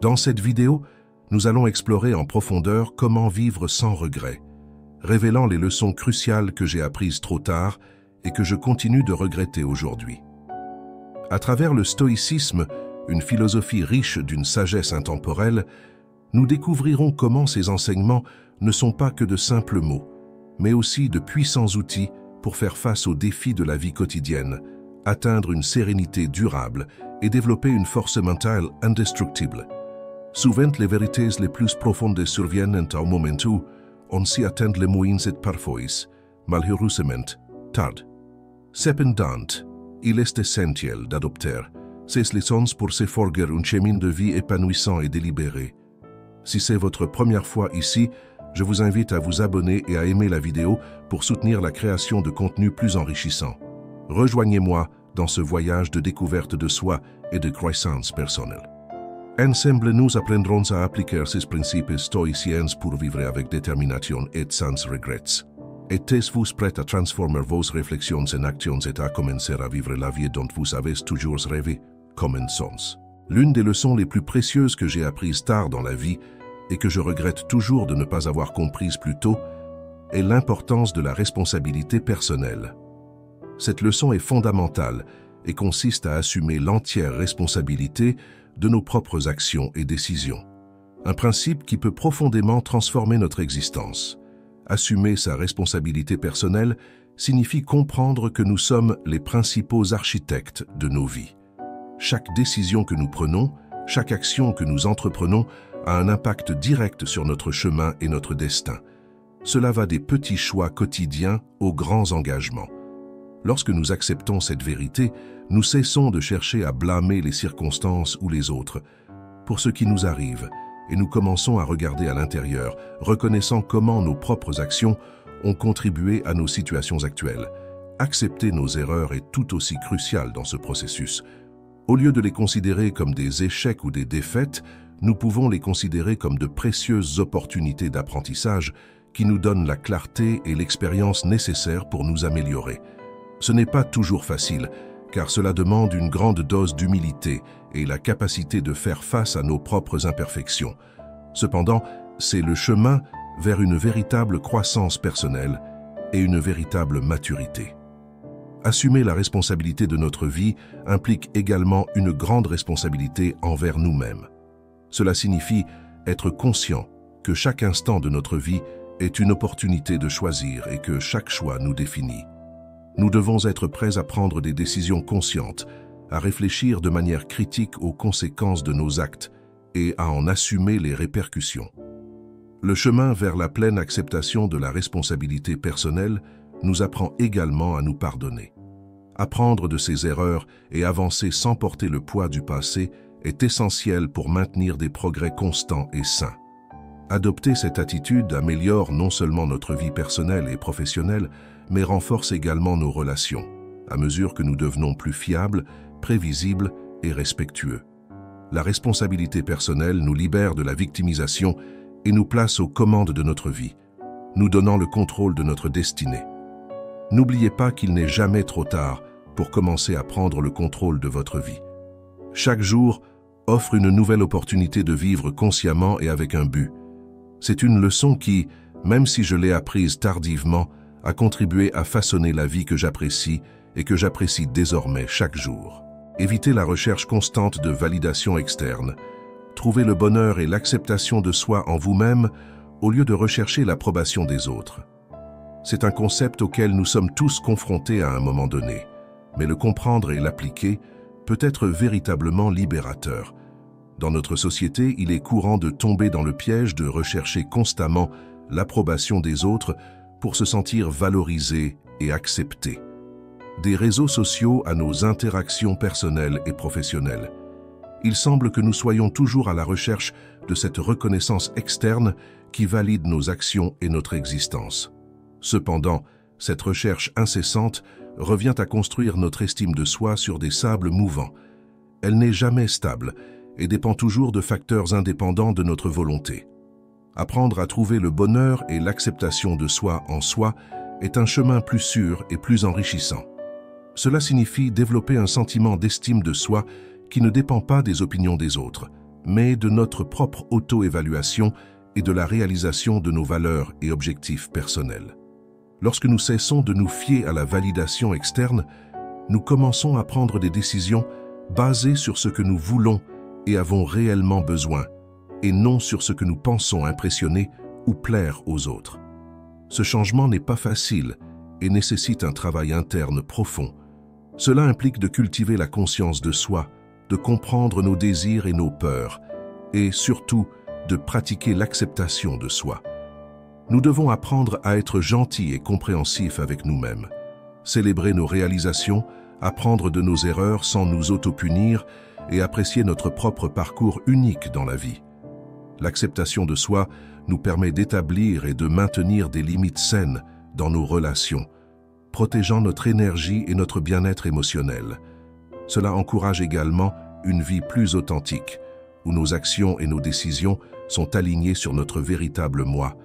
Dans cette vidéo, nous allons explorer en profondeur comment vivre sans regret, révélant les leçons cruciales que j'ai apprises trop tard et que je continue de regretter aujourd'hui. À travers le stoïcisme, une philosophie riche d'une sagesse intemporelle, nous découvrirons comment ces enseignements ne sont pas que de simples mots, mais aussi de puissants outils pour faire face aux défis de la vie quotidienne, atteindre une sérénité durable et développer une force mentale indestructible. Souvent, les vérités les plus profondes surviennent au moment où on s'y attend le moins et parfois, malheureusement, tard. Cependant, il est essentiel d'adopter ces leçons pour se forger un chemin de vie épanouissant et délibéré. Si c'est votre première fois ici, je vous invite à vous abonner et à aimer la vidéo pour soutenir la création de contenus plus enrichissants. Rejoignez-moi dans ce voyage de découverte de soi et de croissance personnelle. Ensemble, nous apprendrons à appliquer ces principes stoïciens pour vivre avec détermination et sans regrets. Êtes-vous prêt à transformer vos réflexions en actions et à commencer à vivre la vie dont vous avez toujours rêvé? Commençons. L'une des leçons les plus précieuses que j'ai apprises tard dans la vie et que je regrette toujours de ne pas avoir comprises plus tôt est l'importance de la responsabilité personnelle. Cette leçon est fondamentale et consiste à assumer l'entière responsabilité de nos propres actions et décisions. Un principe qui peut profondément transformer notre existence. Assumer sa responsabilité personnelle signifie comprendre que nous sommes les principaux architectes de nos vies. Chaque décision que nous prenons, chaque action que nous entreprenons a un impact direct sur notre chemin et notre destin. Cela va des petits choix quotidiens aux grands engagements. Lorsque nous acceptons cette vérité, nous cessons de chercher à blâmer les circonstances ou les autres pour ce qui nous arrive et nous commençons à regarder à l'intérieur, reconnaissant comment nos propres actions ont contribué à nos situations actuelles. Accepter nos erreurs est tout aussi crucial dans ce processus. Au lieu de les considérer comme des échecs ou des défaites, nous pouvons les considérer comme de précieuses opportunités d'apprentissage qui nous donnent la clarté et l'expérience nécessaires pour nous améliorer. Ce n'est pas toujours facile, car cela demande une grande dose d'humilité et la capacité de faire face à nos propres imperfections. Cependant, c'est le chemin vers une véritable croissance personnelle et une véritable maturité. Assumer la responsabilité de notre vie implique également une grande responsabilité envers nous-mêmes. Cela signifie être conscient que chaque instant de notre vie est une opportunité de choisir et que chaque choix nous définit. Nous devons être prêts à prendre des décisions conscientes, à réfléchir de manière critique aux conséquences de nos actes et à en assumer les répercussions. Le chemin vers la pleine acceptation de la responsabilité personnelle nous apprend également à nous pardonner. Apprendre de ses erreurs et avancer sans porter le poids du passé est essentiel pour maintenir des progrès constants et sains. Adopter cette attitude améliore non seulement notre vie personnelle et professionnelle, mais renforce également nos relations, à mesure que nous devenons plus fiables, prévisibles et respectueux. La responsabilité personnelle nous libère de la victimisation et nous place aux commandes de notre vie, nous donnant le contrôle de notre destinée. N'oubliez pas qu'il n'est jamais trop tard pour commencer à prendre le contrôle de votre vie. Chaque jour offre une nouvelle opportunité de vivre consciemment et avec un but. C'est une leçon qui, même si je l'ai apprise tardivement, a contribué à façonner la vie que j'apprécie et que j'apprécie désormais chaque jour. Évitez la recherche constante de validation externe. Trouvez le bonheur et l'acceptation de soi en vous-même au lieu de rechercher l'approbation des autres. C'est un concept auquel nous sommes tous confrontés à un moment donné, mais le comprendre et l'appliquer peut être véritablement libérateur. Dans notre société, il est courant de tomber dans le piège de rechercher constamment l'approbation des autres pour se sentir valorisé et accepté. Des réseaux sociaux à nos interactions personnelles et professionnelles. Il semble que nous soyons toujours à la recherche de cette reconnaissance externe qui valide nos actions et notre existence. Cependant, cette recherche incessante revient à construire notre estime de soi sur des sables mouvants. Elle n'est jamais stable et dépend toujours de facteurs indépendants de notre volonté. Apprendre à trouver le bonheur et l'acceptation de soi en soi est un chemin plus sûr et plus enrichissant. Cela signifie développer un sentiment d'estime de soi qui ne dépend pas des opinions des autres, mais de notre propre auto-évaluation et de la réalisation de nos valeurs et objectifs personnels. Lorsque nous cessons de nous fier à la validation externe, nous commençons à prendre des décisions basées sur ce que nous voulons et avons réellement besoin, et non sur ce que nous pensons impressionner ou plaire aux autres. Ce changement n'est pas facile et nécessite un travail interne profond. Cela implique de cultiver la conscience de soi, de comprendre nos désirs et nos peurs, et surtout de pratiquer l'acceptation de soi. Nous devons apprendre à être gentils et compréhensifs avec nous-mêmes, célébrer nos réalisations, apprendre de nos erreurs sans nous auto-punir et apprécier notre propre parcours unique dans la vie. L'acceptation de soi nous permet d'établir et de maintenir des limites saines dans nos relations, protégeant notre énergie et notre bien-être émotionnel. Cela encourage également une vie plus authentique, où nos actions et nos décisions sont alignées sur notre véritable moi,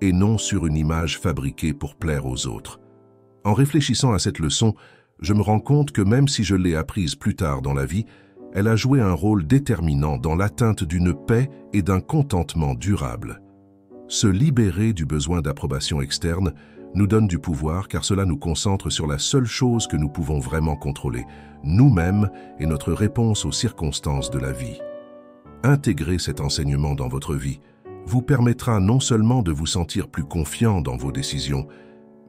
et non sur une image fabriquée pour plaire aux autres. En réfléchissant à cette leçon, je me rends compte que même si je l'ai apprise plus tard dans la vie, elle a joué un rôle déterminant dans l'atteinte d'une paix et d'un contentement durable. Se libérer du besoin d'approbation externe nous donne du pouvoir car cela nous concentre sur la seule chose que nous pouvons vraiment contrôler, nous-mêmes et notre réponse aux circonstances de la vie. Intégrer cet enseignement dans votre vie vous permettra non seulement de vous sentir plus confiant dans vos décisions,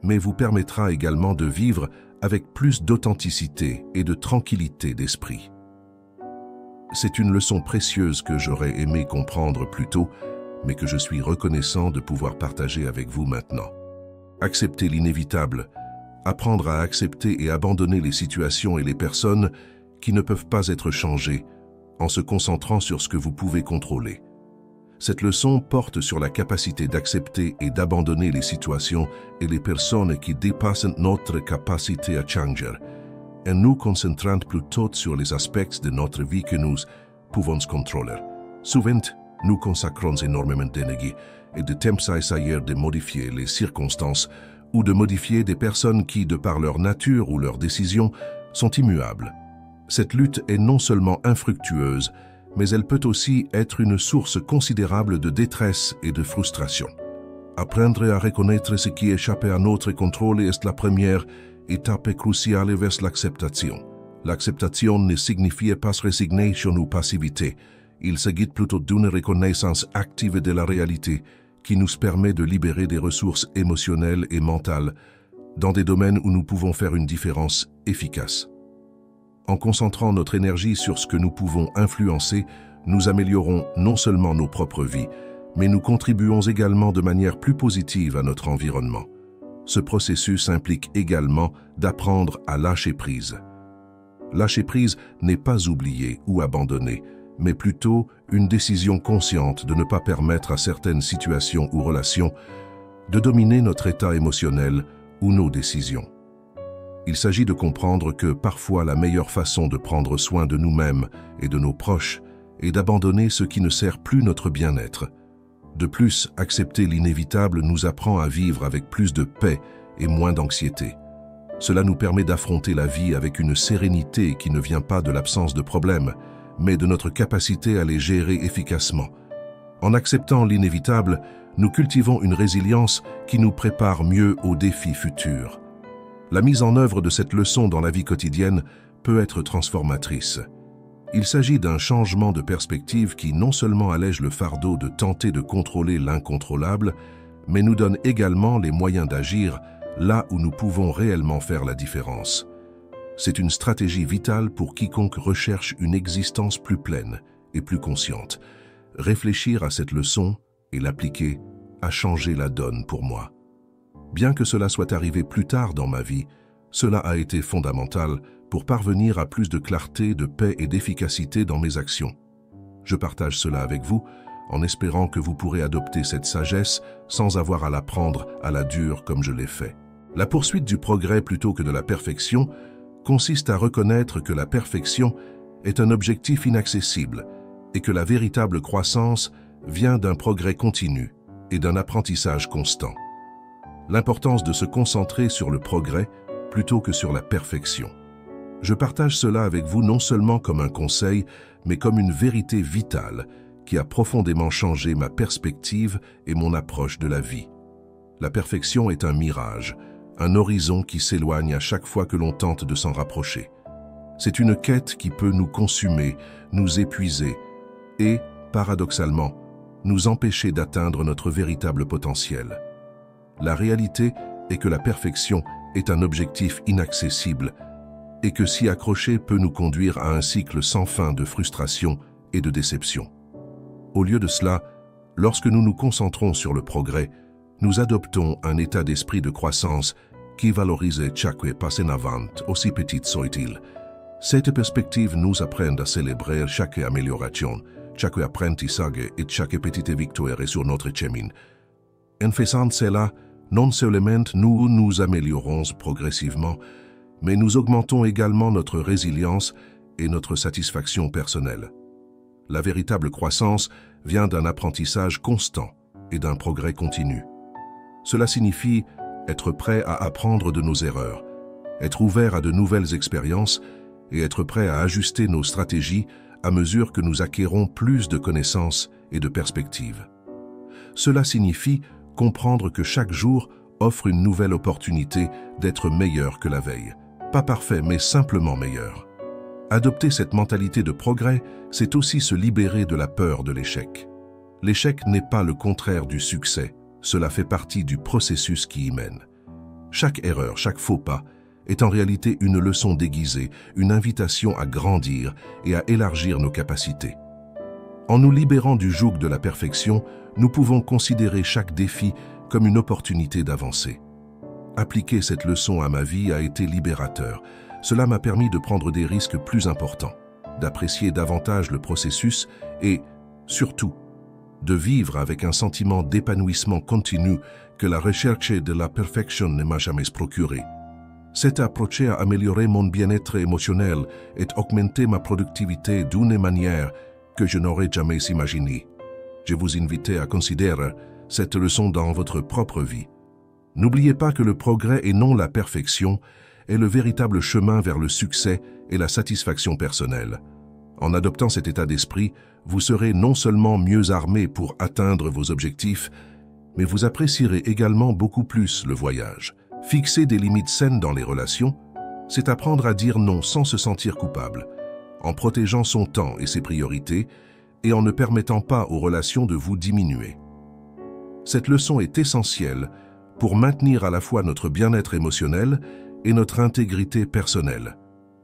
mais vous permettra également de vivre avec plus d'authenticité et de tranquillité d'esprit. C'est une leçon précieuse que j'aurais aimé comprendre plus tôt, mais que je suis reconnaissant de pouvoir partager avec vous maintenant. Accepter l'inévitable, apprendre à accepter et abandonner les situations et les personnes qui ne peuvent pas être changées, en se concentrant sur ce que vous pouvez contrôler. Cette leçon porte sur la capacité d'accepter et d'abandonner les situations et les personnes qui dépassent notre capacité à changer, en nous concentrant plutôt sur les aspects de notre vie que nous pouvons contrôler. Souvent, nous consacrons énormément d'énergie et de temps à essayer de modifier les circonstances ou de modifier des personnes qui, de par leur nature ou leurs décisions, sont immuables. Cette lutte est non seulement infructueuse, mais elle peut aussi être une source considérable de détresse et de frustration. Apprendre à reconnaître ce qui échappe à notre contrôle est la première étape cruciale vers l'acceptation. L'acceptation ne signifie pas résignation ou passivité. Il s'agit plutôt d'une reconnaissance active de la réalité qui nous permet de libérer des ressources émotionnelles et mentales dans des domaines où nous pouvons faire une différence efficace. En concentrant notre énergie sur ce que nous pouvons influencer, nous améliorons non seulement nos propres vies, mais nous contribuons également de manière plus positive à notre environnement. Ce processus implique également d'apprendre à lâcher prise. Lâcher prise n'est pas oublier ou abandonner, mais plutôt une décision consciente de ne pas permettre à certaines situations ou relations de dominer notre état émotionnel ou nos décisions. Il s'agit de comprendre que parfois la meilleure façon de prendre soin de nous-mêmes et de nos proches est d'abandonner ce qui ne sert plus notre bien-être. De plus, accepter l'inévitable nous apprend à vivre avec plus de paix et moins d'anxiété. Cela nous permet d'affronter la vie avec une sérénité qui ne vient pas de l'absence de problèmes, mais de notre capacité à les gérer efficacement. En acceptant l'inévitable, nous cultivons une résilience qui nous prépare mieux aux défis futurs. La mise en œuvre de cette leçon dans la vie quotidienne peut être transformatrice. Il s'agit d'un changement de perspective qui non seulement allège le fardeau de tenter de contrôler l'incontrôlable, mais nous donne également les moyens d'agir là où nous pouvons réellement faire la différence. C'est une stratégie vitale pour quiconque recherche une existence plus pleine et plus consciente. Réfléchir à cette leçon et l'appliquer a changé la donne pour moi. Bien que cela soit arrivé plus tard dans ma vie, cela a été fondamental pour parvenir à plus de clarté, de paix et d'efficacité dans mes actions. Je partage cela avec vous en espérant que vous pourrez adopter cette sagesse sans avoir à la prendre à la dure comme je l'ai fait. La poursuite du progrès plutôt que de la perfection consiste à reconnaître que la perfection est un objectif inaccessible et que la véritable croissance vient d'un progrès continu et d'un apprentissage constant. L'importance de se concentrer sur le progrès plutôt que sur la perfection. Je partage cela avec vous non seulement comme un conseil, mais comme une vérité vitale qui a profondément changé ma perspective et mon approche de la vie. La perfection est un mirage, un horizon qui s'éloigne à chaque fois que l'on tente de s'en rapprocher. C'est une quête qui peut nous consumer, nous épuiser et, paradoxalement, nous empêcher d'atteindre notre véritable potentiel. La réalité est que la perfection est un objectif inaccessible et que s'y accrocher peut nous conduire à un cycle sans fin de frustration et de déception. Au lieu de cela, lorsque nous nous concentrons sur le progrès, nous adoptons un état d'esprit de croissance qui valorise chaque pas en avant, aussi petite soit-il. Cette perspective nous apprend à célébrer chaque amélioration, chaque apprentissage et chaque petite victoire sur notre chemin. En faisant cela, non seulement nous nous améliorons progressivement, mais nous augmentons également notre résilience et notre satisfaction personnelle. La véritable croissance vient d'un apprentissage constant et d'un progrès continu. Cela signifie être prêt à apprendre de nos erreurs, être ouvert à de nouvelles expériences et être prêt à ajuster nos stratégies à mesure que nous acquérons plus de connaissances et de perspectives. Cela signifie comprendre que chaque jour offre une nouvelle opportunité d'être meilleur que la veille. Pas parfait, mais simplement meilleur. Adopter cette mentalité de progrès, c'est aussi se libérer de la peur de l'échec. L'échec n'est pas le contraire du succès, cela fait partie du processus qui y mène. Chaque erreur, chaque faux pas, est en réalité une leçon déguisée, une invitation à grandir et à élargir nos capacités. En nous libérant du joug de la perfection, nous pouvons considérer chaque défi comme une opportunité d'avancer. Appliquer cette leçon à ma vie a été libérateur. Cela m'a permis de prendre des risques plus importants, d'apprécier davantage le processus et, surtout, de vivre avec un sentiment d'épanouissement continu que la recherche de la perfection ne m'a jamais procuré. Cette approche a amélioré mon bien-être émotionnel et augmenté ma productivité d'une manière que je n'aurais jamais imaginée. Je vous invite à considérer cette leçon dans votre propre vie. N'oubliez pas que le progrès et non la perfection est le véritable chemin vers le succès et la satisfaction personnelle. En adoptant cet état d'esprit, vous serez non seulement mieux armé pour atteindre vos objectifs, mais vous apprécierez également beaucoup plus le voyage. Fixer des limites saines dans les relations, c'est apprendre à dire non sans se sentir coupable, en protégeant son temps et ses priorités, et en ne permettant pas aux relations de vous diminuer. Cette leçon est essentielle pour maintenir à la fois notre bien-être émotionnel et notre intégrité personnelle.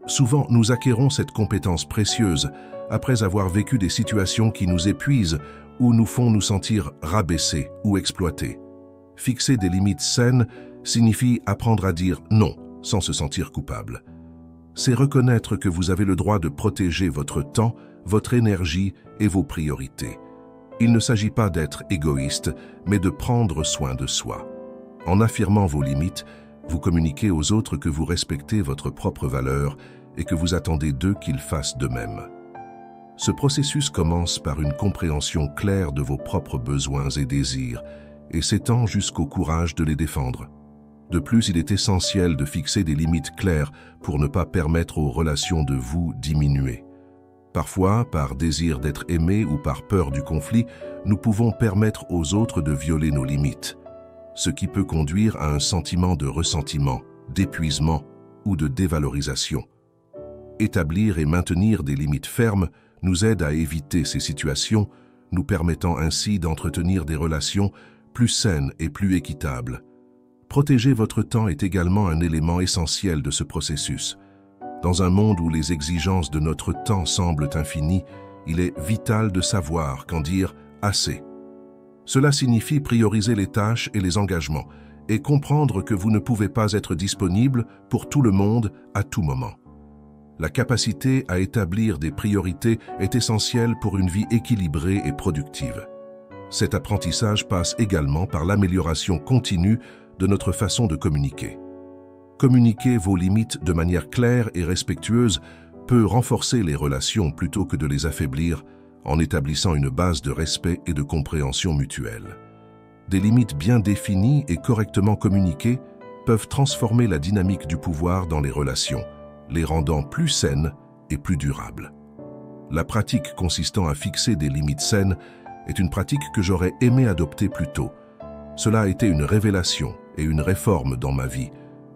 Souvent, nous acquérons cette compétence précieuse après avoir vécu des situations qui nous épuisent ou nous font nous sentir rabaissés ou exploités. Fixer des limites saines signifie apprendre à dire non sans se sentir coupable. C'est reconnaître que vous avez le droit de protéger votre temps, votre énergie et vos priorités. Il ne s'agit pas d'être égoïste, mais de prendre soin de soi. En affirmant vos limites, vous communiquez aux autres que vous respectez votre propre valeur et que vous attendez d'eux qu'ils fassent de même. Ce processus commence par une compréhension claire de vos propres besoins et désirs et s'étend jusqu'au courage de les défendre. De plus, il est essentiel de fixer des limites claires pour ne pas permettre aux relations de vous diminuer. Parfois, par désir d'être aimé ou par peur du conflit, nous pouvons permettre aux autres de violer nos limites, ce qui peut conduire à un sentiment de ressentiment, d'épuisement ou de dévalorisation. Établir et maintenir des limites fermes nous aide à éviter ces situations, nous permettant ainsi d'entretenir des relations plus saines et plus équitables. Protéger votre temps est également un élément essentiel de ce processus. Dans un monde où les exigences de notre temps semblent infinies, il est vital de savoir quand dire « assez ». Cela signifie prioriser les tâches et les engagements et comprendre que vous ne pouvez pas être disponible pour tout le monde à tout moment. La capacité à établir des priorités est essentielle pour une vie équilibrée et productive. Cet apprentissage passe également par l'amélioration continue de notre façon de communiquer. Communiquer vos limites de manière claire et respectueuse peut renforcer les relations plutôt que de les affaiblir en établissant une base de respect et de compréhension mutuelle. Des limites bien définies et correctement communiquées peuvent transformer la dynamique du pouvoir dans les relations, les rendant plus saines et plus durables. La pratique consistant à fixer des limites saines est une pratique que j'aurais aimé adopter plus tôt. Cela a été une révélation et une réforme dans ma vie,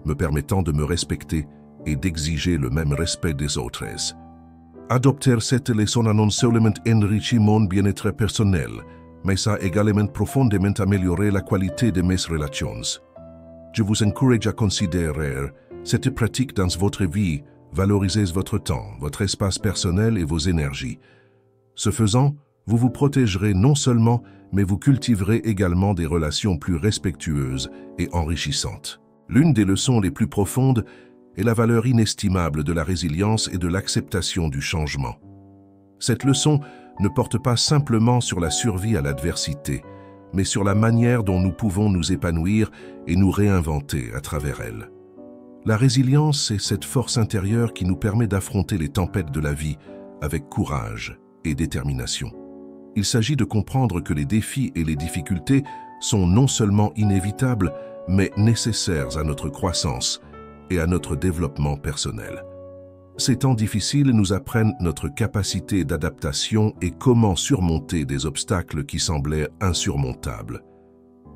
me permettant de me respecter et d'exiger le même respect des autres. Adopter cette leçon a non seulement enrichi mon bien-être personnel, mais a également profondément amélioré la qualité de mes relations. Je vous encourage à considérer cette pratique dans votre vie. Valorisez votre temps, votre espace personnel et vos énergies. Ce faisant, vous vous protégerez non seulement, mais vous cultiverez également des relations plus respectueuses et enrichissantes. L'une des leçons les plus profondes est la valeur inestimable de la résilience et de l'acceptation du changement. Cette leçon ne porte pas simplement sur la survie à l'adversité, mais sur la manière dont nous pouvons nous épanouir et nous réinventer à travers elle. La résilience est cette force intérieure qui nous permet d'affronter les tempêtes de la vie avec courage et détermination. Il s'agit de comprendre que les défis et les difficultés sont non seulement inévitables, mais nécessaires à notre croissance et à notre développement personnel. Ces temps difficiles nous apprennent notre capacité d'adaptation et comment surmonter des obstacles qui semblaient insurmontables.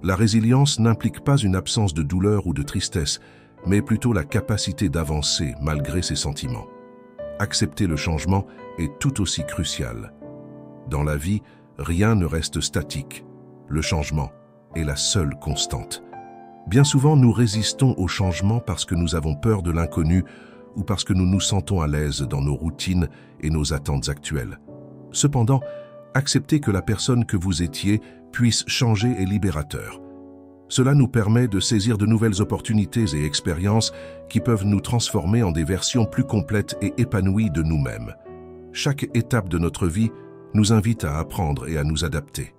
La résilience n'implique pas une absence de douleur ou de tristesse, mais plutôt la capacité d'avancer malgré ses sentiments. Accepter le changement est tout aussi crucial. Dans la vie, rien ne reste statique. Le changement est la seule constante. Bien souvent, nous résistons au changement parce que nous avons peur de l'inconnu ou parce que nous nous sentons à l'aise dans nos routines et nos attentes actuelles. Cependant, accepter que la personne que vous étiez puisse changer est libérateur. Cela nous permet de saisir de nouvelles opportunités et expériences qui peuvent nous transformer en des versions plus complètes et épanouies de nous-mêmes. Chaque étape de notre vie nous invite à apprendre et à nous adapter.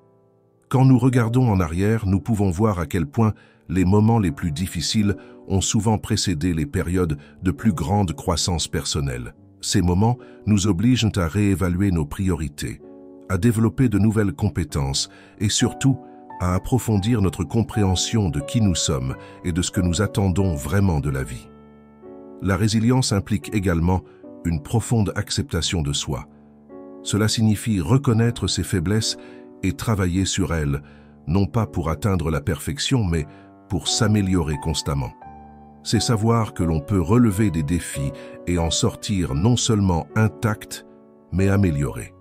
Quand nous regardons en arrière, nous pouvons voir à quel point les moments les plus difficiles ont souvent précédé les périodes de plus grande croissance personnelle. Ces moments nous obligent à réévaluer nos priorités, à développer de nouvelles compétences et surtout à approfondir notre compréhension de qui nous sommes et de ce que nous attendons vraiment de la vie. La résilience implique également une profonde acceptation de soi. Cela signifie reconnaître ses faiblesses et travailler sur elles, non pas pour atteindre la perfection, mais pour s'améliorer constamment. C'est savoir que l'on peut relever des défis et en sortir non seulement intact, mais amélioré.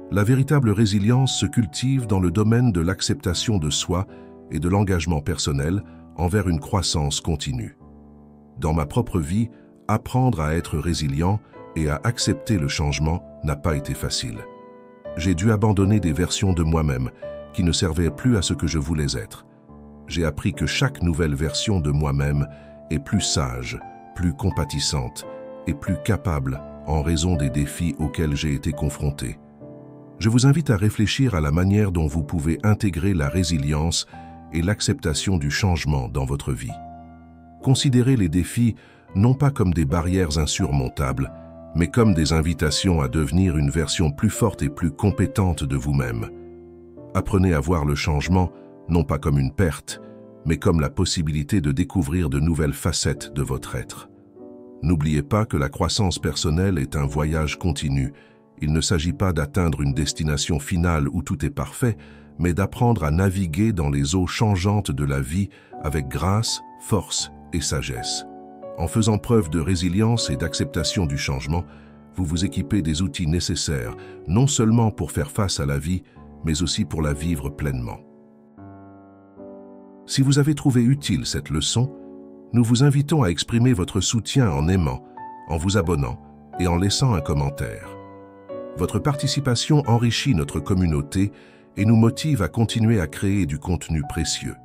La véritable résilience se cultive dans le domaine de l'acceptation de soi et de l'engagement personnel envers une croissance continue. Dans ma propre vie, apprendre à être résilient et à accepter le changement n'a pas été facile. J'ai dû abandonner des versions de moi-même qui ne servaient plus à ce que je voulais être. J'ai appris que chaque nouvelle version de moi-même est plus sage, plus compatissante et plus capable en raison des défis auxquels j'ai été confronté. Je vous invite à réfléchir à la manière dont vous pouvez intégrer la résilience et l'acceptation du changement dans votre vie. Considérez les défis non pas comme des barrières insurmontables, mais comme des invitations à devenir une version plus forte et plus compétente de vous-même. Apprenez à voir le changement non pas comme une perte, mais comme la possibilité de découvrir de nouvelles facettes de votre être. N'oubliez pas que la croissance personnelle est un voyage continu. Il ne s'agit pas d'atteindre une destination finale où tout est parfait, mais d'apprendre à naviguer dans les eaux changeantes de la vie avec grâce, force et sagesse. En faisant preuve de résilience et d'acceptation du changement, vous vous équipez des outils nécessaires, non seulement pour faire face à la vie, mais aussi pour la vivre pleinement. Si vous avez trouvé utile cette leçon, nous vous invitons à exprimer votre soutien en aimant, en vous abonnant et en laissant un commentaire. Votre participation enrichit notre communauté et nous motive à continuer à créer du contenu précieux.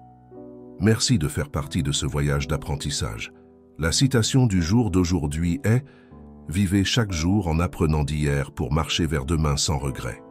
Merci de faire partie de ce voyage d'apprentissage. La citation du jour d'aujourd'hui est « Vivez chaque jour en apprenant d'hier pour marcher vers demain sans regret ».